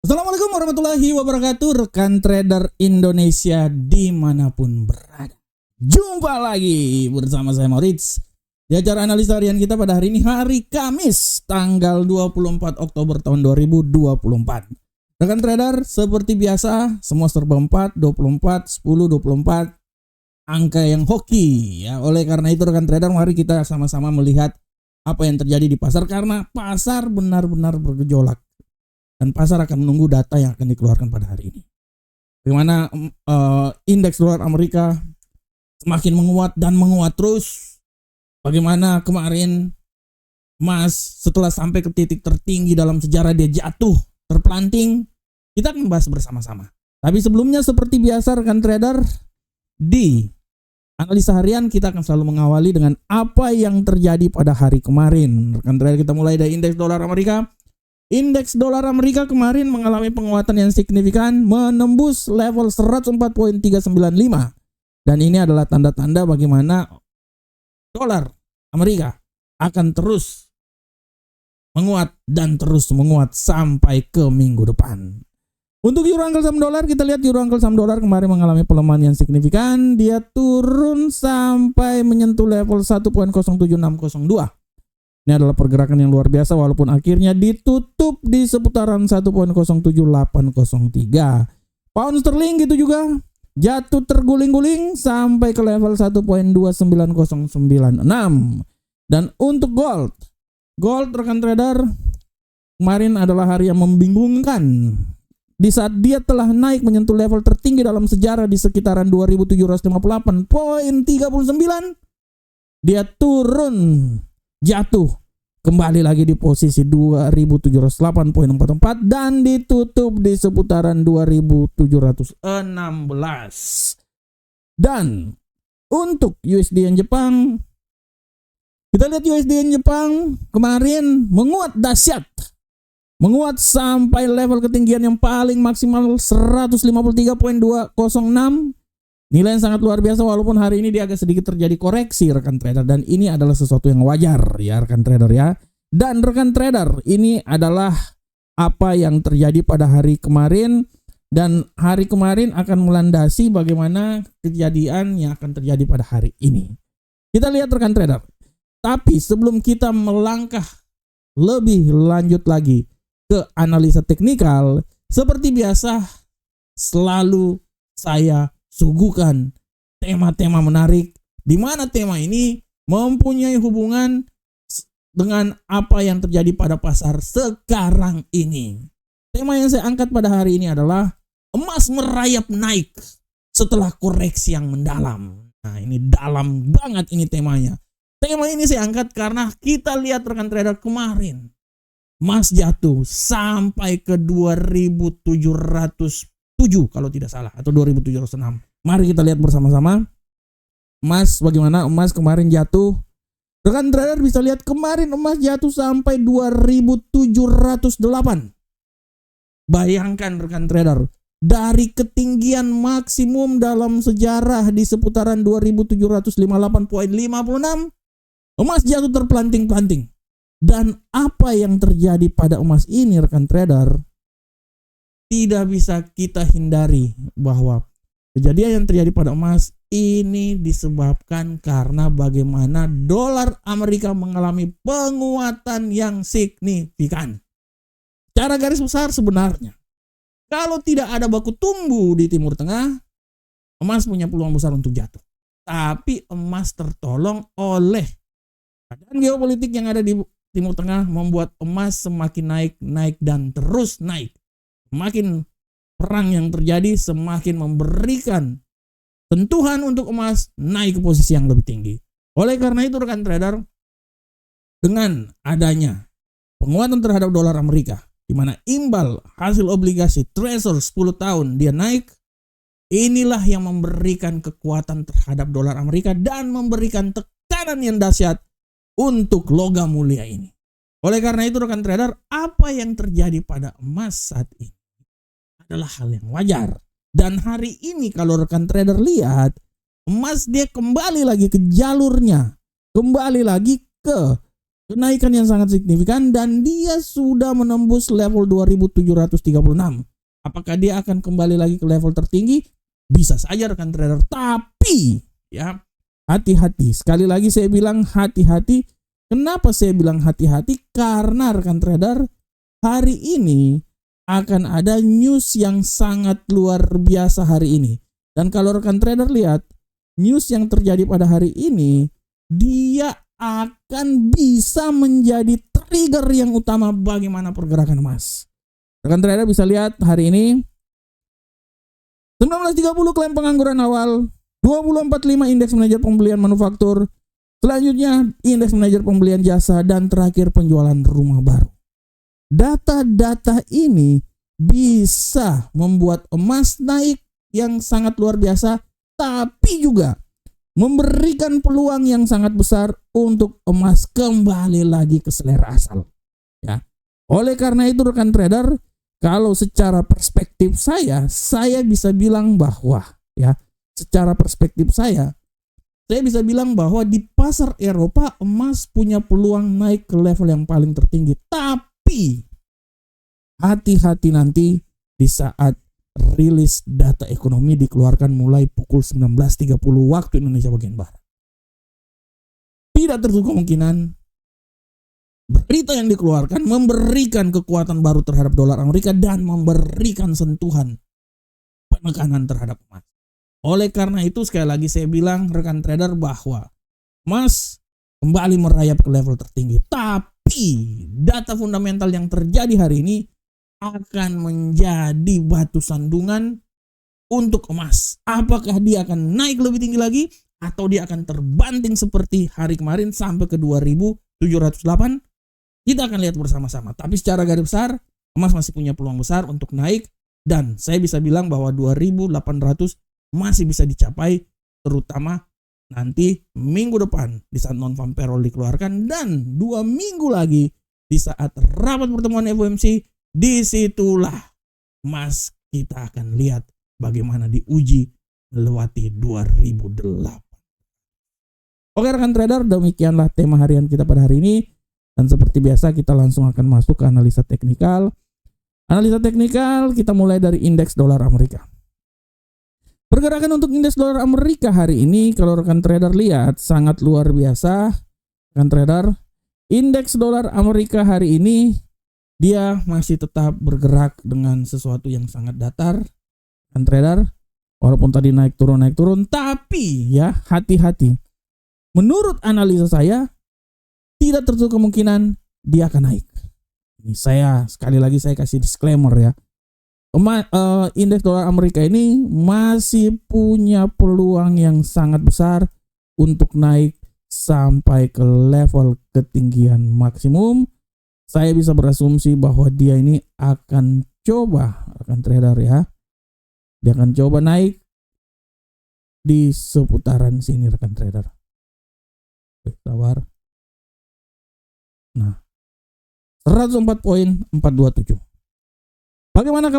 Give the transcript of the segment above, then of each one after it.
Assalamualaikum warahmatullahi wabarakatuh, rekan trader Indonesia dimanapun berada. Jumpa lagi bersama saya Moritz di acara analisa harian kita pada hari ini, hari Kamis tanggal 24 Oktober tahun 2024. Rekan trader, seperti biasa semua serba 4, 24, 10, 24, angka yang hoki ya. Oleh karena itu rekan trader, mari kita sama-sama melihat apa yang terjadi di pasar, karena pasar benar-benar bergejolak. Dan pasar akan menunggu data yang akan dikeluarkan pada hari ini. Bagaimana indeks dolar Amerika semakin menguat dan menguat terus. Bagaimana kemarin emas setelah sampai ke titik tertinggi dalam sejarah dia jatuh, terpelanting. Kita akan membahas bersama-sama. Tapi sebelumnya seperti biasa rekan trader, di analisa harian kita akan selalu mengawali dengan apa yang terjadi pada hari kemarin. Rekan trader, kita mulai dari indeks dolar Amerika. Indeks dolar Amerika kemarin mengalami penguatan yang signifikan, menembus level 104.395. Dan ini adalah tanda-tanda bagaimana dolar Amerika akan terus menguat dan terus menguat sampai ke minggu depan. Untuk euro angkel saham dolar, kita lihat euro angkel saham dolar kemarin mengalami pelemahan yang signifikan. Dia turun sampai menyentuh level 1.07602. Ini adalah pergerakan yang luar biasa, walaupun akhirnya ditutup di seputaran 1.07803. Pound sterling gitu juga jatuh terguling-guling sampai ke level 1.29096. Dan untuk gold rekan trader, kemarin adalah hari yang membingungkan. Di saat dia telah naik menyentuh level tertinggi dalam sejarah di sekitaran 2758.39, dia turun, jatuh kembali lagi di posisi 2708.44 dan ditutup di seputaran 2716. Dan untuk USD yen Jepang, kita lihat USD yen Jepang kemarin menguat dahsyat, menguat sampai level ketinggian yang paling maksimal 153.206. Nilai yang sangat luar biasa, walaupun hari ini dia agak sedikit terjadi koreksi rekan trader, dan ini adalah sesuatu yang wajar ya rekan trader ya. Dan rekan trader, ini adalah apa yang terjadi pada hari kemarin, dan hari kemarin akan melandasi bagaimana kejadian yang akan terjadi pada hari ini. Kita lihat rekan trader. Tapi sebelum kita melangkah lebih lanjut lagi ke analisa teknikal, seperti biasa selalu saya suguhkan tema-tema menarik, di mana tema ini mempunyai hubungan dengan apa yang terjadi pada pasar sekarang ini. Tema yang saya angkat pada hari ini adalah emas merayap naik setelah koreksi yang mendalam. Nah, ini dalam banget ini temanya. Tema ini saya angkat karena kita lihat rekan trader kemarin emas jatuh sampai ke 2707 kalau tidak salah, atau 2706. Mari kita lihat bersama-sama emas, bagaimana emas kemarin jatuh. Rekan trader bisa lihat kemarin emas jatuh sampai 2708. Bayangkan rekan trader, dari ketinggian maksimum dalam sejarah di seputaran 2758.56, emas jatuh terpelanting-planting. Dan apa yang terjadi pada emas ini rekan trader, tidak bisa kita hindari bahwa kejadian yang terjadi pada emas ini disebabkan karena bagaimana dolar Amerika mengalami penguatan yang signifikan. Secara garis besar sebenarnya, kalau tidak ada baku tumbuh di Timur Tengah, emas punya peluang besar untuk jatuh. Tapi emas tertolong oleh keadaan geopolitik yang ada di Timur Tengah, membuat emas semakin naik dan terus naik. Semakin perang yang terjadi semakin memberikan sentuhan untuk emas naik ke posisi yang lebih tinggi. Oleh karena itu rekan trader, dengan adanya penguatan terhadap dolar Amerika, di mana imbal hasil obligasi Treasury 10 tahun dia naik, inilah yang memberikan kekuatan terhadap dolar Amerika dan memberikan tekanan yang dahsyat untuk logam mulia ini. Oleh karena itu rekan trader, apa yang terjadi pada emas saat ini adalah hal yang wajar. Dan hari ini kalau rekan trader lihat, emas dia kembali lagi ke jalurnya, kembali lagi ke kenaikan yang sangat signifikan dan dia sudah menembus level 2736. Apakah dia akan kembali lagi ke level tertinggi? Bisa saja rekan trader, tapi ya hati-hati. Sekali lagi saya bilang hati-hati. Kenapa saya bilang hati-hati? Karena rekan trader, hari ini akan ada news yang sangat luar biasa hari ini. Dan kalau rekan trader lihat news yang terjadi pada hari ini, dia akan bisa menjadi trigger yang utama bagaimana pergerakan emas. Rekan trader bisa lihat hari ini 19.30 klaim pengangguran awal, 20.45 indeks manajer pembelian manufaktur, selanjutnya indeks manajer pembelian jasa, dan terakhir penjualan rumah baru. Data-data ini bisa membuat emas naik yang sangat luar biasa, tapi juga memberikan peluang yang sangat besar untuk emas kembali lagi ke selera asal. Ya. Oleh karena itu rekan trader, kalau secara perspektif saya bisa bilang bahwa ya, secara perspektif saya bisa bilang bahwa di pasar Eropa emas punya peluang naik ke level yang paling tertinggi. Tapi hati-hati nanti di saat rilis data ekonomi dikeluarkan mulai pukul 19.30 waktu Indonesia bagian Barat. Tidak tertutup kemungkinan berita yang dikeluarkan memberikan kekuatan baru terhadap dolar Amerika dan memberikan sentuhan penekanan terhadap emas. Oleh karena itu sekali lagi saya bilang rekan trader bahwa emas kembali merayap ke level tertinggi. Tapi data fundamental yang terjadi hari ini akan menjadi batu sandungan untuk emas. Apakah dia akan naik lebih tinggi lagi atau dia akan terbanting seperti hari kemarin sampai ke 2.708? Kita akan lihat bersama-sama. Tapi secara garis besar emas masih punya peluang besar untuk naik dan saya bisa bilang bahwa 2.800 masih bisa dicapai, terutama nanti minggu depan di saat non-farm payroll dikeluarkan dan 2 minggu lagi di saat rapat pertemuan FOMC. Disitulah emas kita akan lihat bagaimana diuji melewati 2008. Oke rekan trader, demikianlah tema harian kita pada hari ini. Dan seperti biasa kita langsung akan masuk ke analisa teknikal. Analisa teknikal kita mulai dari indeks dolar Amerika. Pergerakan untuk indeks dolar Amerika hari ini kalau rekan trader lihat sangat luar biasa. Rekan trader, indeks dolar Amerika hari ini dia masih tetap bergerak dengan sesuatu yang sangat datar. Rekan trader, walaupun tadi naik turun, tapi ya hati-hati. Menurut analisa saya tidak tertutup kemungkinan dia akan naik. Ini saya sekali lagi saya kasih disclaimer ya. Indeks dolar Amerika ini masih punya peluang yang sangat besar untuk naik sampai ke level ketinggian maksimum. Saya bisa berasumsi bahwa dia ini akan coba, rekan trader ya. Dia akan coba naik di seputaran sini rekan trader. Sabar. Nah, 104.427. Bagaimanakah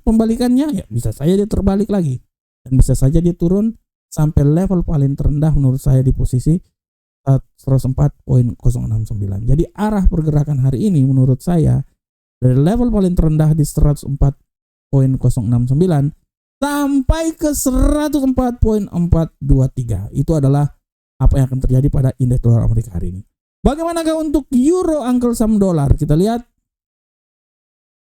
pembalikannya? Ya, bisa saja dia terbalik lagi dan bisa saja dia turun sampai level paling terendah menurut saya di posisi 104.069. Jadi arah pergerakan hari ini menurut saya dari level paling terendah di 104.069 sampai ke 104.423. Itu adalah apa yang akan terjadi pada indeks dolar Amerika hari ini. Bagaimanakah untuk euro Uncle Sam dolar? Kita lihat.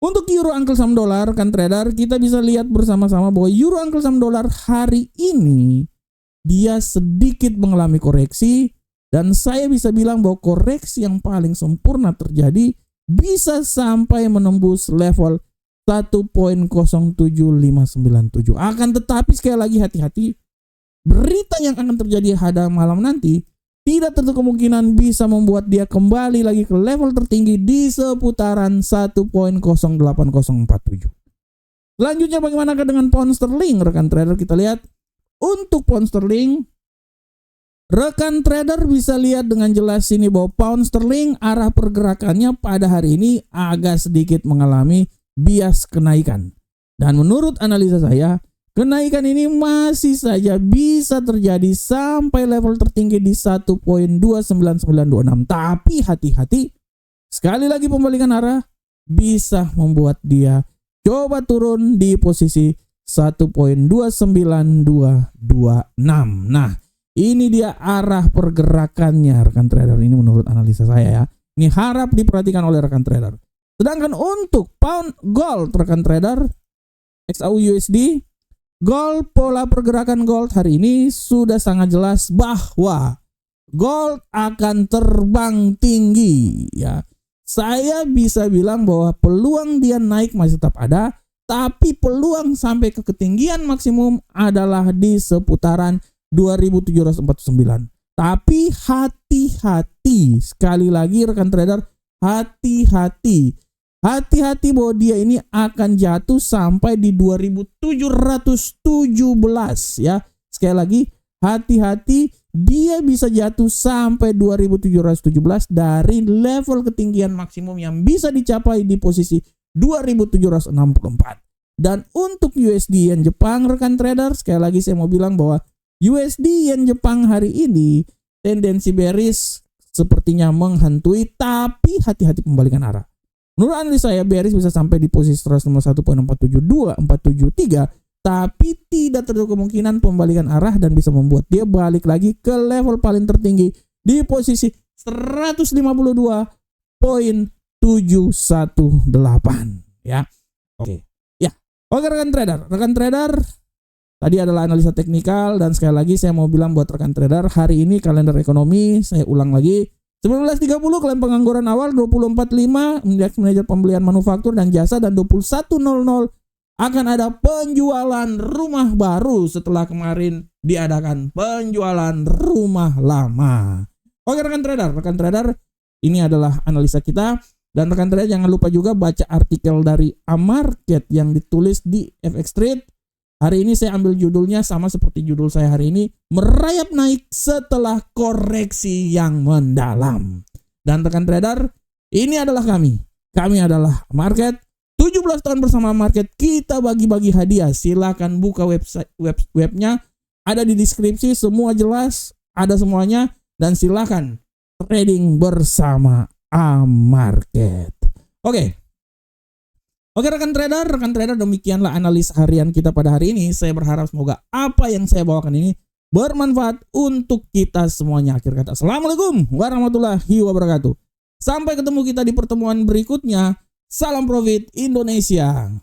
Untuk euro Uncle Sam dolar kan trader, kita bisa lihat bersama-sama bahwa euro Uncle Sam dolar hari ini dia sedikit mengalami koreksi. Dan saya bisa bilang bahwa koreksi yang paling sempurna terjadi bisa sampai menembus level 1.07597. Akan tetapi sekali lagi hati-hati, berita yang akan terjadi pada malam nanti tidak tertutup kemungkinan bisa membuat dia kembali lagi ke level tertinggi di seputaran 1.08047. Selanjutnya bagaimanakah dengan pound sterling? Rekan trader kita lihat. Untuk pound sterling, rekan trader bisa lihat dengan jelas ini bahwa pound sterling arah pergerakannya pada hari ini agak sedikit mengalami bias kenaikan. Dan menurut analisa saya, Kenaikan ini masih saja bisa terjadi sampai level tertinggi di 1.29926. Tapi hati-hati, sekali lagi pembalikan arah bisa membuat dia coba turun di posisi 1.29226. Nah, ini dia arah pergerakannya rekan trader. Ini menurut analisa saya ya. Ini harap diperhatikan oleh rekan trader. Sedangkan untuk pound gold rekan trader, XAU/USD, gold, pola pergerakan gold hari ini sudah sangat jelas bahwa gold akan terbang tinggi ya. Saya bisa bilang bahwa peluang dia naik masih tetap ada, tapi peluang sampai ke ketinggian maksimum adalah di seputaran 2749. Tapi hati-hati, sekali lagi rekan trader, hati-hati. Hati-hati bahwa dia ini akan jatuh sampai di 2717 ya. Sekali lagi, hati-hati, dia bisa jatuh sampai 2717 dari level ketinggian maksimum yang bisa dicapai di posisi 2764. Dan untuk USD yen Jepang rekan trader, sekali lagi saya mau bilang bahwa USD yen Jepang hari ini tendensi bearish sepertinya menghantui, tapi hati-hati pembalikan arah. Menurut analisa saya bearish bisa sampai di posisi 101.472, 473, tapi tidak terlalu kemungkinan pembalikan arah dan bisa membuat dia balik lagi ke level paling tertinggi di posisi 152.718 ya. Oke. Ya. Oke rekan trader, tadi adalah analisa teknikal dan sekali lagi saya mau bilang buat rekan trader, hari ini kalender ekonomi saya ulang lagi. 19.30 klaim pengangguran awal, 20.45 indeks manajer pembelian manufaktur dan jasa, dan 21.00 akan ada penjualan rumah baru setelah kemarin diadakan penjualan rumah lama. Oke rekan trader, ini adalah analisa kita. Dan rekan trader jangan lupa juga baca artikel dari Amarket yang ditulis di FX Trade. Hari ini saya ambil judulnya sama seperti judul saya hari ini, merayap naik setelah koreksi yang mendalam. Dan rekan trader, ini adalah kami. Kami adalah Market. 17 tahun bersama Market, kita bagi-bagi hadiah. Silakan buka webnya, ada di deskripsi, semua jelas, ada semuanya. Dan silakan trading bersama Amarket. Oke rekan trader, demikianlah analisa harian kita pada hari ini. Saya berharap semoga apa yang saya bawakan ini bermanfaat untuk kita semuanya. Akhir kata, assalamualaikum warahmatullahi wabarakatuh. Sampai ketemu kita di pertemuan berikutnya. Salam profit Indonesia.